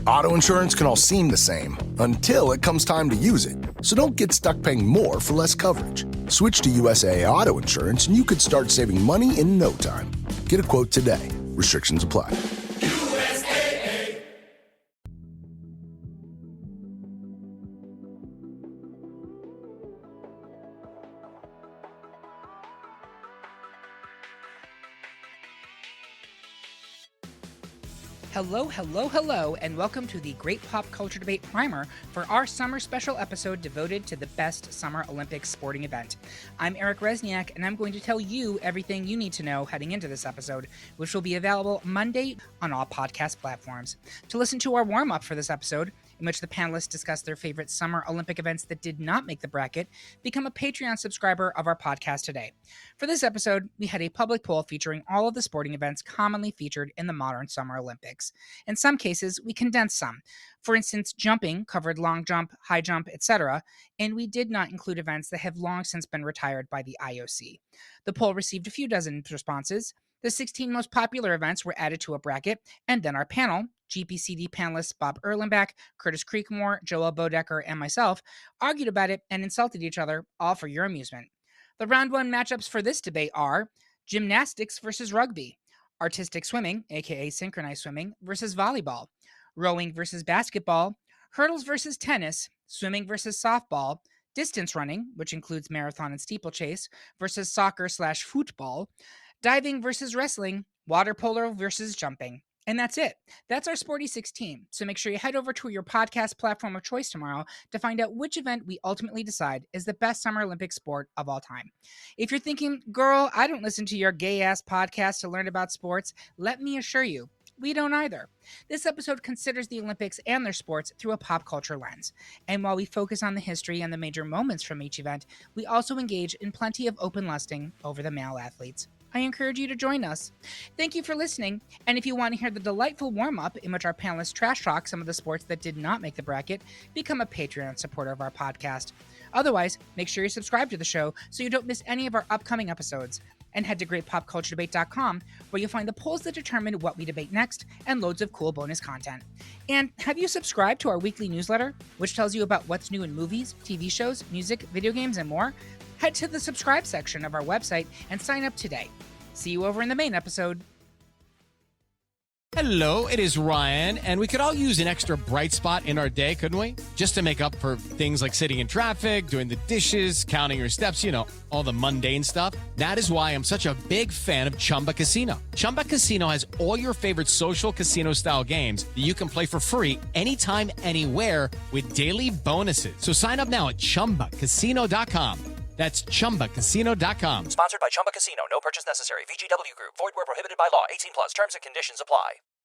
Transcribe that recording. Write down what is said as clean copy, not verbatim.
Auto insurance can all seem the same until it comes time to use it. So don't get stuck paying more for less coverage. Switch to USAA Auto Insurance and you could start saving money in no time. Get a quote today. Restrictions apply. Hello, and welcome to the Great Pop Culture Debate Primer for our summer special episode devoted to the best Summer Olympics sporting event. I'm Eric Rezsnyak, and I'm going to tell you everything you need to know heading into this episode, which will be available Monday on all podcast platforms. To listen to our warm-up for this episode, in which the panelists discuss their favorite Summer Olympic events that did not make the bracket, become a Patreon subscriber of our podcast today. For this episode, we had a public poll featuring all of the sporting events commonly featured in the modern Summer Olympics. In some cases, we condensed some. For instance, jumping covered long jump, high jump, etc., and we did not include events that have long since been retired by the IOC. The poll received a few dozen responses. The 16 most popular events were added to a bracket, and then our panel, GPCD panelists Bob Erlenbach, Curtis Creekmore, Joel Bodecker, and myself, argued about it and insulted each other, all for your amusement. The round one matchups for this debate are gymnastics versus rugby, artistic swimming, aka synchronized swimming, versus volleyball, rowing versus basketball, hurdles versus tennis, swimming versus softball, distance running, which includes marathon and steeplechase, versus soccer/football, diving versus wrestling, water polo versus jumping. And that's it. That's our Sporty 16. So make sure you head over to your podcast platform of choice tomorrow to find out which event we ultimately decide is the best Summer Olympic sport of all time. If you're thinking, girl, I don't listen to your gay-ass podcast to learn about sports, let me assure you, we don't either. This episode considers the Olympics and their sports through a pop culture lens. And while we focus on the history and the major moments from each event, we also engage in plenty of open lusting over the male athletes. I encourage you to join us. Thank you for listening, and if you want to hear the delightful warm-up in which our panelists trash talk some of the sports that did not make the bracket, become a Patreon supporter of our podcast. Otherwise, make sure you subscribe to the show so you don't miss any of our upcoming episodes, and head to greatpopculturedebate.com where you'll find the polls that determine what we debate next and loads of cool bonus content. And have you subscribed to our weekly newsletter, which tells you about what's new in movies, TV shows, music, video games, and more? Head to the subscribe section of our website and sign up today. See you over in the main episode. Hello, it is Ryan, and we could all use an extra bright spot in our day, couldn't we? Just to make up for things like sitting in traffic, doing the dishes, counting your steps, you know, all the mundane stuff. That is why I'm such a big fan of Chumba Casino. Chumba Casino has all your favorite social casino-style games that you can play for free anytime, anywhere with daily bonuses. So sign up now at ChumbaCasino.com. That's ChumbaCasino.com. Sponsored by Chumba Casino. No purchase necessary. VGW Group. Void where prohibited by law. 18 plus. Terms and conditions apply.